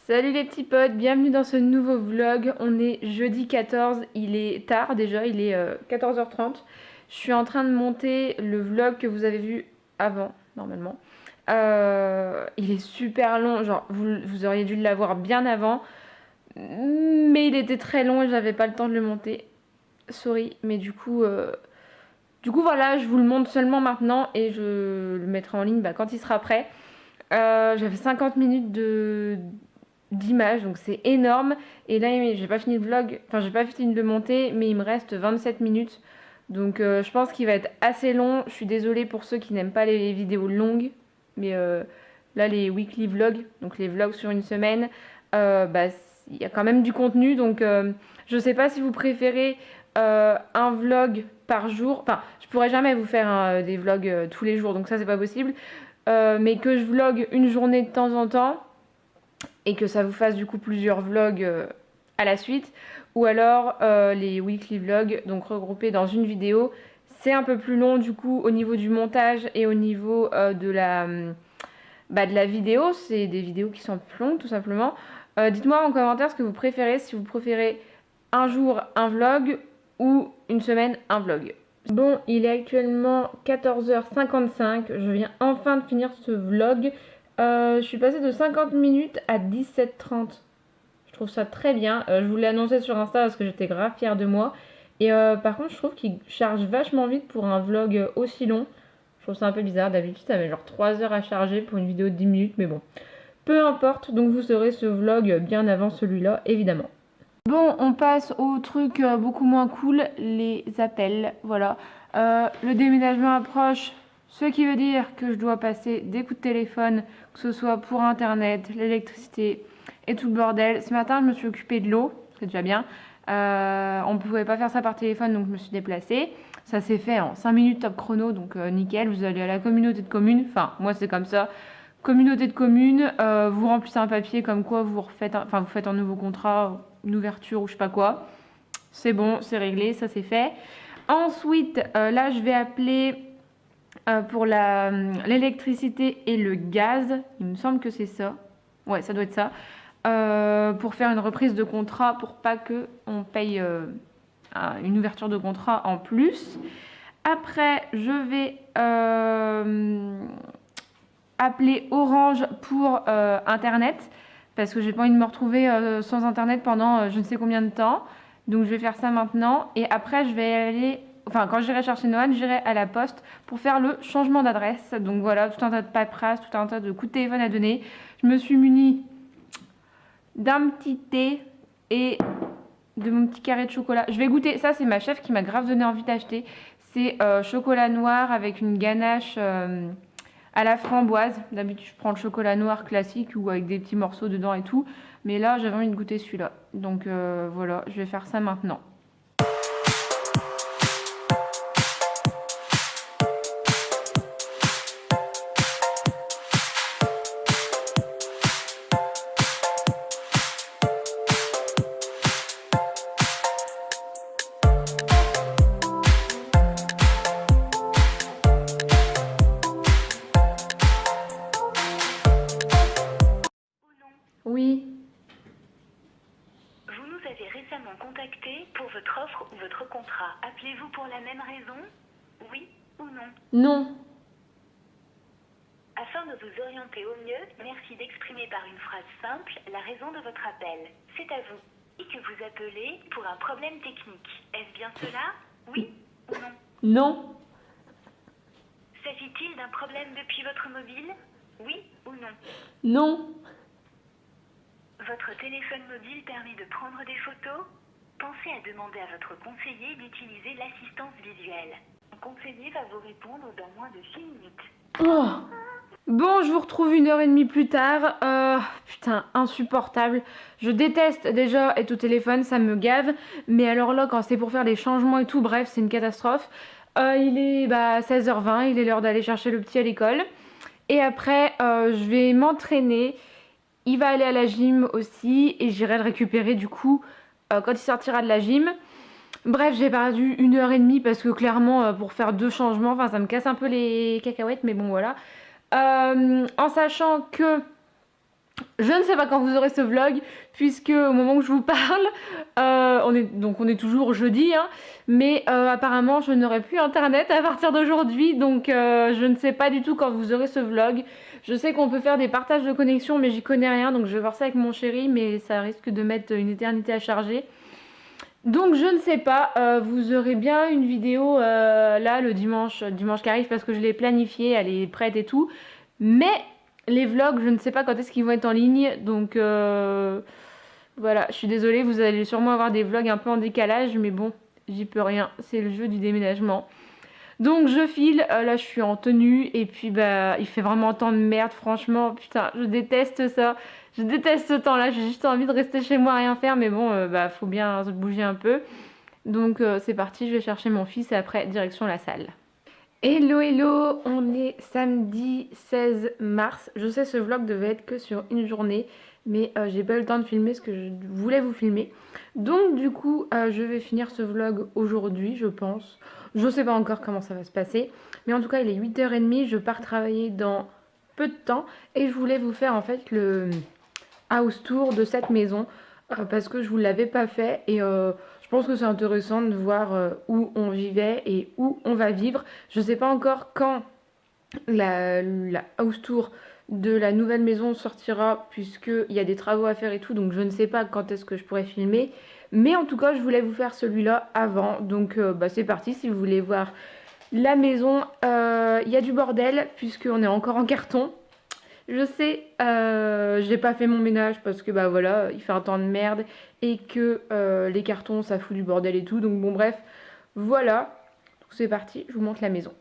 Salut les petits potes, bienvenue dans ce nouveau vlog. On est jeudi 14, il est tard déjà, il est 14h30. Je suis en train de monter le vlog que vous avez vu avant, normalement. Il est super long, genre vous auriez dû l'avoir bien avant. Mais il était très long et j'avais pas le temps de le monter. Sorry, mais du coup voilà, je vous le montre seulement maintenant et je le mettrai en ligne quand il sera prêt. J'avais 50 minutes d'images, donc c'est énorme. Et là, j'ai pas fini le vlog, enfin j'ai pas fini de le monter, mais il me reste 27 minutes. Donc je pense qu'il va être assez long. Je suis désolée pour ceux qui n'aiment pas les vidéos longues, mais là les weekly vlogs, donc les vlogs sur une semaine, il y a quand même du contenu. Donc je sais pas si vous préférez un vlog par jour. Enfin, je pourrais jamais vous faire des vlogs tous les jours, donc ça c'est pas possible. Mais que je vlog une journée de temps en temps et que ça vous fasse du coup plusieurs vlogs à la suite, ou alors les weekly vlogs, donc regroupés dans une vidéo. C'est un peu plus long du coup au niveau du montage et au niveau de la vidéo. C'est des vidéos qui sont plus longues tout simplement. Dites-moi en commentaire ce que vous préférez, si vous préférez un jour un vlog ou une semaine un vlog. Bon, il est actuellement 14h55, je viens enfin de finir ce vlog. Je suis passée de 50 minutes à 17h30. Je trouve ça très bien. Je vous l'ai annoncé sur Insta parce que j'étais grave fière de moi. Et par contre, je trouve qu'il charge vachement vite pour un vlog aussi long. Je trouve ça un peu bizarre. D'habitude, ça met genre 3 heures à charger pour une vidéo de 10 minutes. Mais bon, peu importe. Donc vous aurez ce vlog bien avant celui-là, évidemment. Bon, on passe au truc beaucoup moins cool, les appels, voilà. Le déménagement approche, ce qui veut dire que je dois passer des coups de téléphone, que ce soit pour internet, l'électricité et tout le bordel. Ce matin, je me suis occupée de l'eau, c'est déjà bien. On ne pouvait pas faire ça par téléphone, donc je me suis déplacée. Ça s'est fait en 5 minutes top chrono, donc nickel. Vous allez à la communauté de communes, enfin moi c'est comme ça. Communauté de communes, vous remplissez un papier comme quoi vous faites un nouveau contrat, une ouverture ou je sais pas quoi. C'est bon, c'est réglé, ça c'est fait. Ensuite, là je vais appeler pour l'électricité et le gaz. Il me semble que c'est ça. Ouais, ça doit être ça. Pour faire une reprise de contrat pour pas que on paye une ouverture de contrat en plus. Après, je vais appeler Orange pour Internet parce que j'ai pas envie de me retrouver sans Internet pendant je ne sais combien de temps. Donc je vais faire ça maintenant et après je vais aller, enfin quand j'irai chercher Noël, j'irai à la poste pour faire le changement d'adresse. Donc voilà, tout un tas de paperasse, tout un tas de coups de téléphone à donner. Je me suis munie d'un petit thé et de mon petit carré de chocolat. Je vais goûter, ça c'est ma chef qui m'a grave donné envie d'acheter. C'est chocolat noir avec une ganache à la framboise. D'habitude, je prends le chocolat noir classique ou avec des petits morceaux dedans et tout. Mais là, j'avais envie de goûter celui-là. Donc voilà, je vais faire ça maintenant. Oui. Vous nous avez récemment contacté pour votre offre ou votre contrat. Appelez-vous pour la même raison? Oui ou non? Non. Afin de vous orienter au mieux, merci d'exprimer par une phrase simple la raison de votre appel. C'est à vous. Et que vous appelez pour un problème technique. Est-ce bien cela? Oui ou non? Non. S'agit-il d'un problème depuis votre mobile? Oui ou non? Non. Votre téléphone mobile permet de prendre des photos? Pensez à demander à votre conseiller d'utiliser l'assistance visuelle. Un conseiller va vous répondre dans moins de 6 minutes. Oh. Bon, je vous retrouve 1h30 plus tard. Putain, insupportable. Je déteste déjà être au téléphone, ça me gave. Mais alors là, quand c'est pour faire des changements et tout, bref, c'est une catastrophe. Il est 16h20, il est l'heure d'aller chercher le petit à l'école. Et après, je vais m'entraîner. Il va aller à la gym aussi et j'irai le récupérer du coup quand il sortira de la gym. Bref, j'ai perdu 1h30 parce que clairement pour faire 2 changements, enfin ça me casse un peu les cacahuètes, mais bon voilà. En sachant que Je ne sais pas quand vous aurez ce vlog, puisque au moment où je vous parle, on est toujours jeudi, hein, mais apparemment je n'aurai plus internet à partir d'aujourd'hui, donc je ne sais pas du tout quand vous aurez ce vlog. Je sais qu'on peut faire des partages de connexion, mais j'y connais rien, donc je vais voir ça avec mon chéri, mais ça risque de mettre une éternité à charger. Donc je ne sais pas, vous aurez bien une vidéo là le dimanche qui arrive parce que je l'ai planifiée, elle est prête et tout, mais les vlogs, je ne sais pas quand est-ce qu'ils vont être en ligne, donc voilà, je suis désolée, vous allez sûrement avoir des vlogs un peu en décalage, mais bon, j'y peux rien, c'est le jeu du déménagement. Donc je file, là je suis en tenue, et puis bah il fait vraiment tant de merde, franchement, putain, je déteste ça. Je déteste ce temps-là, j'ai juste envie de rester chez moi à rien faire, mais bon, bah faut bien se bouger un peu. Donc c'est parti, je vais chercher mon fils et après, direction la salle. Hello hello, on est samedi 16 mars. Je sais ce vlog devait être que sur une journée, mais j'ai pas eu le temps de filmer ce que je voulais vous filmer. Donc du coup, je vais finir ce vlog aujourd'hui, je pense. Je sais pas encore comment ça va se passer, mais en tout cas il est 8h30, je pars travailler dans peu de temps et je voulais vous faire en fait le house tour de cette maison parce que je vous l'avais pas fait et je pense que c'est intéressant de voir où on vivait et où on va vivre. Je sais pas encore quand la house tour de la nouvelle maison sortira puisqu'il y a des travaux à faire et tout, donc je ne sais pas quand est-ce que je pourrais filmer. Mais en tout cas, je voulais vous faire celui-là avant, donc bah, c'est parti si vous voulez voir la maison. Il y a du bordel puisqu'on est encore en carton. Je sais, j'ai pas fait mon ménage parce que bah voilà, il fait un temps de merde et que les cartons ça fout du bordel et tout. Donc bon bref, voilà. Donc c'est parti, je vous montre la maison.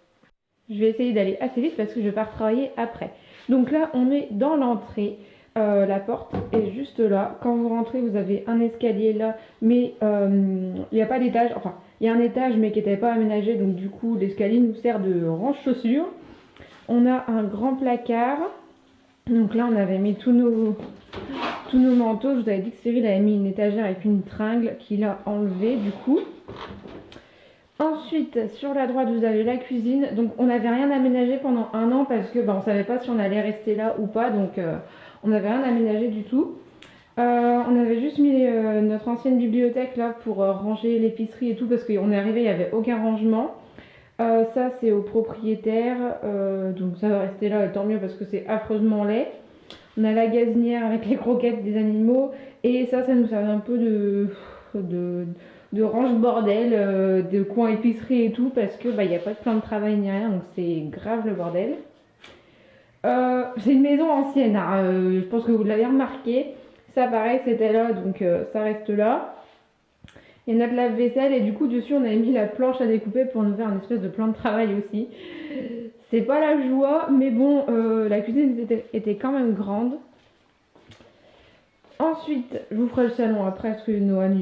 Je vais essayer d'aller assez vite parce que je pars travailler après. Donc là, on est dans l'entrée. La porte est juste là. Quand vous rentrez, vous avez un escalier là, mais il n'y a pas d'étage. Enfin, il y a un étage, mais qui n'était pas aménagé. Donc du coup, l'escalier nous sert de range-chaussures. On a un grand placard. Donc là, on avait mis tous nos manteaux. Je vous avais dit que Cyril avait mis une étagère avec une tringle qu'il a enlevée du coup. Ensuite, sur la droite, vous avez la cuisine. Donc, on n'avait rien aménagé pendant un an parce que on ne savait pas si on allait rester là ou pas. Donc, on n'avait rien aménagé du tout. On avait juste mis notre ancienne bibliothèque là pour ranger l'épicerie et tout parce qu'on est arrivé, il n'y avait aucun rangement. Ça, c'est au propriétaire. Donc, ça va rester là, et tant mieux parce que c'est affreusement laid. On a la gazinière avec les croquettes des animaux. Et ça nous sert un peu de range-bordel, de coin épicerie et tout, parce que il n'y a pas de plan de travail ni rien, donc c'est grave le bordel. C'est une maison ancienne, hein, je pense que vous l'avez remarqué. Ça pareil, c'était là, donc ça reste là. Il y a notre lave-vaisselle et du coup dessus on avait mis la planche à découper pour nous faire un espèce de plan de travail aussi. C'est pas la joie, mais bon, la cuisine était quand même grande. Ensuite, je vous ferai le salon après parce que Noan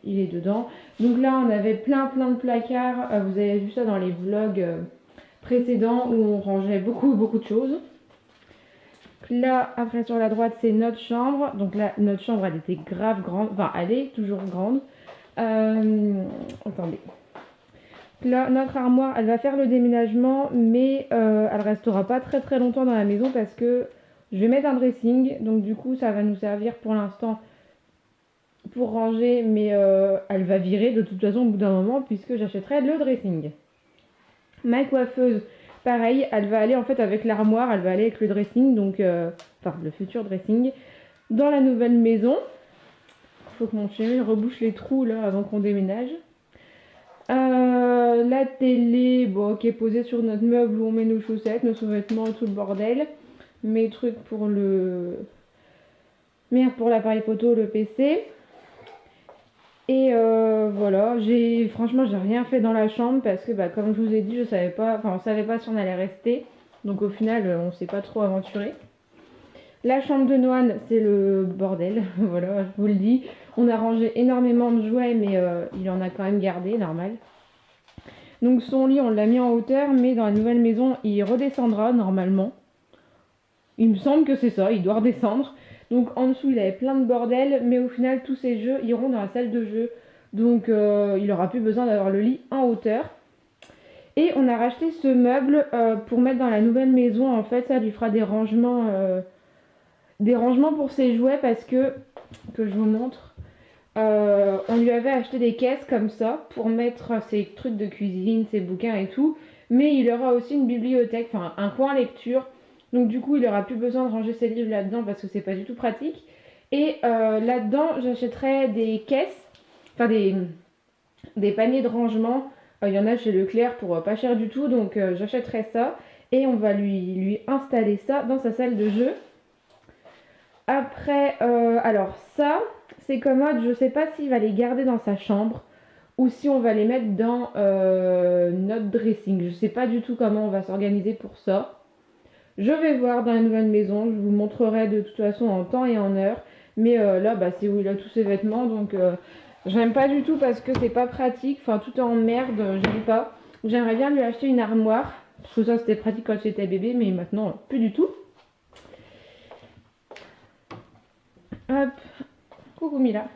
il est dedans. Donc là, on avait plein de placards. Vous avez vu ça dans les vlogs précédents où on rangeait beaucoup de choses. Là, après sur la droite, c'est notre chambre. Donc là, notre chambre, elle était grave grande. Enfin, elle est toujours grande. Attendez. Là, notre armoire, elle va faire le déménagement, mais elle restera pas très longtemps dans la maison parce que je vais mettre un dressing. Donc du coup, ça va nous servir pour l'instant pour ranger, mais elle va virer de toute façon au bout d'un moment puisque j'achèterai le dressing. Ma coiffeuse, pareil, elle va aller en fait avec l'armoire, elle va aller avec le dressing, donc enfin le futur dressing, dans la nouvelle maison. Il faut que mon chéri rebouche les trous là avant qu'on déménage. La télé, bon, qui est posée sur notre meuble où on met nos chaussettes, nos sous-vêtements, tout le bordel. Mes trucs pour pour l'appareil photo, le PC. Et voilà, franchement j'ai rien fait dans la chambre parce que comme je vous ai dit, on savait pas si on allait rester. Donc au final on s'est pas trop aventuré. La chambre de Noan, c'est le bordel, voilà, je vous le dis. On a rangé énormément de jouets, mais il en a quand même gardé, normal. Donc son lit, on l'a mis en hauteur, mais dans la nouvelle maison, il redescendra normalement. Il me semble que c'est ça, il doit redescendre. Donc en dessous, il avait plein de bordel, mais au final, tous ces jeux iront dans la salle de jeu. Donc il n'aura plus besoin d'avoir le lit en hauteur. Et on a racheté ce meuble pour mettre dans la nouvelle maison. En fait, ça lui fera des rangements. des rangements pour ses jouets parce que je vous montre. On lui avait acheté des caisses comme ça pour mettre ses trucs de cuisine, ses bouquins et tout. Mais il aura aussi une bibliothèque, enfin un coin lecture. Donc du coup, il aura plus besoin de ranger ses livres là-dedans parce que c'est pas du tout pratique. Et là-dedans, j'achèterai des caisses, enfin des paniers de rangement. Il y en a chez Leclerc pour pas cher du tout, donc j'achèterai ça. Et on va lui installer ça dans sa salle de jeu. Après, alors ça, c'est commode. Je sais pas s'il va les garder dans sa chambre ou si on va les mettre dans notre dressing. Je sais pas du tout comment on va s'organiser pour ça. Je vais voir dans la nouvelle maison. Je vous montrerai de toute façon en temps et en heure. Mais là, bah, c'est où il a tous ses vêtements. Donc, j'aime pas du tout parce que c'est pas pratique. Enfin, tout est en merde. J'aime pas. J'aimerais bien lui acheter une armoire. Parce que ça, c'était pratique quand j'étais bébé. Mais maintenant, plus du tout. Hop. Coucou Mila.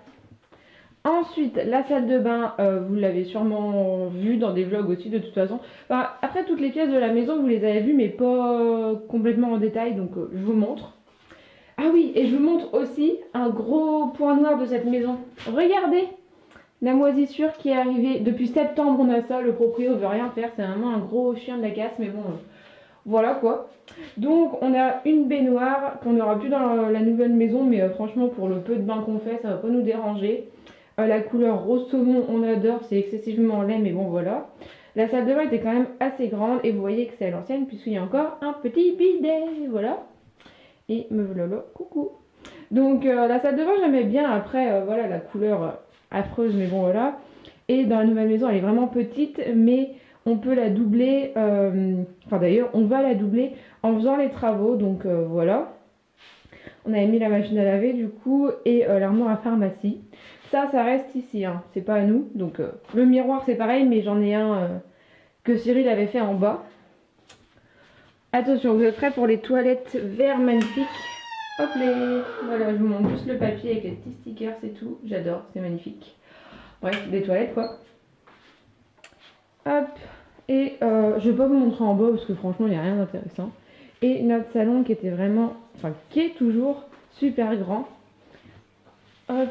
Ensuite, la salle de bain, vous l'avez sûrement vu dans des vlogs aussi de toute façon. Enfin, après, toutes les pièces de la maison, vous les avez vues, mais pas complètement en détail, donc je vous montre. Ah oui, et je vous montre aussi un gros point noir de cette maison. Regardez la moisissure qui est arrivée. Depuis septembre, on a ça, le proprio veut rien faire, c'est vraiment un gros chien de la casse, mais bon, voilà quoi. Donc, on a une baignoire qu'on n'aura plus dans la nouvelle maison, mais franchement, pour le peu de bain qu'on fait, ça va pas nous déranger. La couleur rose saumon, on adore, c'est excessivement laid, mais bon voilà. La salle de bain était quand même assez grande et vous voyez que c'est à l'ancienne puisqu'il y a encore un petit bidet, voilà. Et me voilà, coucou. Donc la salle de bain j'aimais bien, après voilà la couleur affreuse, mais bon voilà. Et dans la nouvelle maison elle est vraiment petite, mais on peut la doubler, enfin d'ailleurs on va la doubler en faisant les travaux, donc voilà. On avait mis la machine à laver du coup et l'armoire à pharmacie. Ça reste ici, hein. C'est pas à nous. Donc le miroir c'est pareil, mais j'en ai un que Cyril avait fait en bas. Attention, vous êtes prêts pour les toilettes verts magnifiques. Hop les, voilà, je vous montre juste le papier avec les petits stickers, c'est tout. J'adore, c'est magnifique. Bref, des toilettes quoi. Hop, et je vais pas vous montrer en bas parce que franchement il n'y a rien d'intéressant. Et notre salon qui était vraiment, enfin qui est toujours super grand. Hop.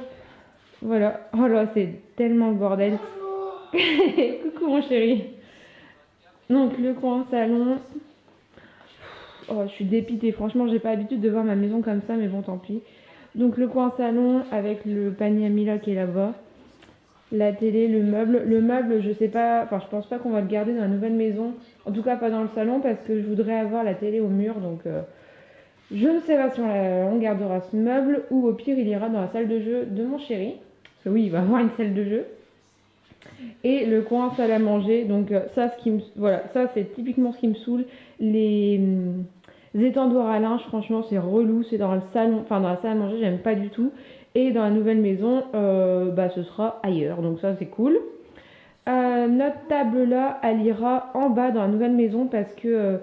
Voilà, oh là, c'est tellement le bordel. Coucou mon chéri. Donc le coin salon. Oh, je suis dépitée, franchement, j'ai pas l'habitude de voir ma maison comme ça, mais bon, tant pis. Donc le coin salon avec le panier à Mila qui est là-bas. La télé, le meuble. Le meuble, je sais pas, enfin, je pense pas qu'on va le garder dans la nouvelle maison. En tout cas, pas dans le salon parce que je voudrais avoir la télé au mur, donc je ne sais pas si on gardera ce meuble ou au pire, il ira dans la salle de jeu de mon chéri. Parce que oui, il va avoir une salle de jeu. Et le coin salle à manger. Donc ça, voilà, ça c'est typiquement ce qui me saoule. Les étendoirs à linge, franchement, c'est relou. C'est dans le salon, enfin dans la salle à manger, j'aime pas du tout. Et dans la nouvelle maison, bah ce sera ailleurs. Donc ça, c'est cool. Notre table là, elle ira en bas dans la nouvelle maison parce que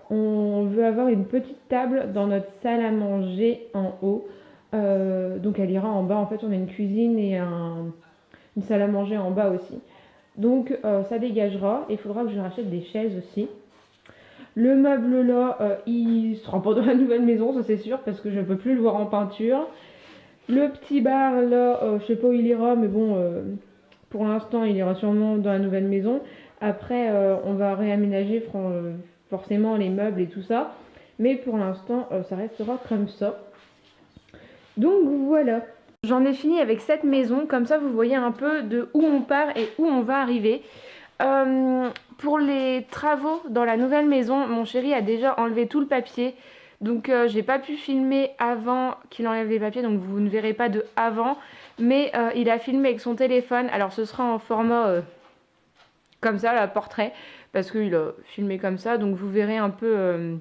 on veut avoir une petite table dans notre salle à manger en haut. Donc elle ira en bas. En fait, on a une cuisine et une salle à manger en bas aussi. Donc ça dégagera. Il faudra que je rachète des chaises aussi. Le meuble là, il sera pas dans la nouvelle maison, ça c'est sûr, parce que je ne peux plus le voir en peinture. Le petit bar là, je sais pas où il ira, mais bon, pour l'instant il ira sûrement dans la nouvelle maison. Après, on va réaménager forcément les meubles et tout ça. Mais pour l'instant, ça restera comme ça. Donc voilà. J'en ai fini avec cette maison, comme ça vous voyez un peu de où on part et où on va arriver. Pour les travaux dans la nouvelle maison, mon chéri a déjà enlevé tout le papier. Donc j'ai pas pu filmer avant qu'il enlève les papiers, donc vous ne verrez pas de avant. Mais il a filmé avec son téléphone, alors ce sera en format comme ça, là, portrait. Parce qu'il a filmé comme ça, donc vous verrez un peu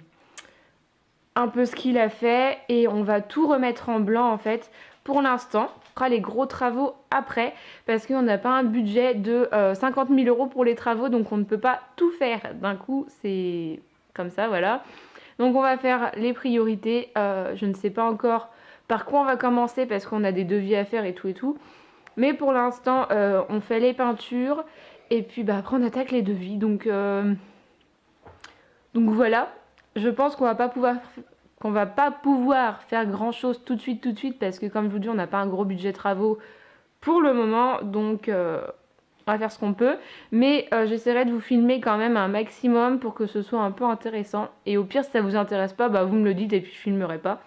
ce qu'il a fait. Et on va tout remettre en blanc en fait. Pour l'instant, on fera les gros travaux après parce qu'on n'a pas un budget de 50 000 € pour les travaux, donc on ne peut pas tout faire d'un coup, c'est comme ça, voilà. Donc on va faire les priorités, je ne sais pas encore par quoi on va commencer parce qu'on a des devis à faire et tout. Mais pour l'instant, on fait les peintures et puis bah, après on attaque les devis, donc voilà. Je pense qu'on va pas pouvoir qu'on va pas pouvoir faire grand chose tout de suite parce que comme je vous dis on n'a pas un gros budget travaux pour le moment, donc on va faire ce qu'on peut, mais j'essaierai de vous filmer quand même un maximum pour que ce soit un peu intéressant, et au pire si ça vous intéresse pas, bah vous me le dites et puis je filmerai pas.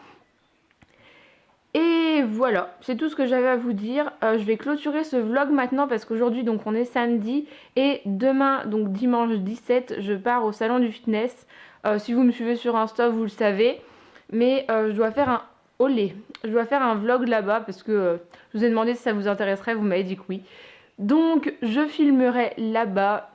Et voilà, c'est tout ce que j'avais à vous dire. Je vais clôturer ce vlog maintenant parce qu'aujourd'hui donc on est samedi et demain donc dimanche 17 je pars au salon du fitness. Si vous me suivez sur Insta vous le savez, mais je dois faire un olé. Je dois faire un vlog là-bas parce que je vous ai demandé si ça vous intéresserait, vous m'avez dit que oui. Donc je filmerai là-bas.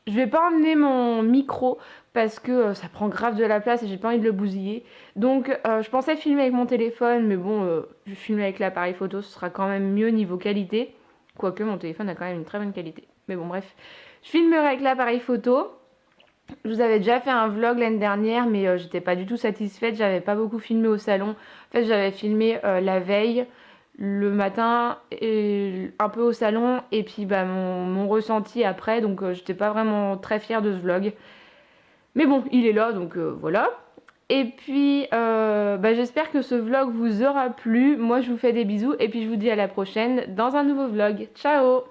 Je vais pas emmener mon micro parce que ça prend grave de la place et j'ai pas envie de le bousiller. Donc je pensais filmer avec mon téléphone, mais bon, je filme avec l'appareil photo, ce sera quand même mieux niveau qualité. Quoique mon téléphone a quand même une très bonne qualité. Mais bon, bref. Je filmerai avec l'appareil photo. Je vous avais déjà fait un vlog l'année dernière, mais j'étais pas du tout satisfaite. J'avais pas beaucoup filmé au salon. En fait, j'avais filmé la veille, le matin, et un peu au salon, et puis bah, mon ressenti après. Donc, j'étais pas vraiment très fière de ce vlog. Mais bon, il est là, donc voilà. Et puis, bah, j'espère que ce vlog vous aura plu. Moi, je vous fais des bisous, et puis je vous dis à la prochaine dans un nouveau vlog. Ciao!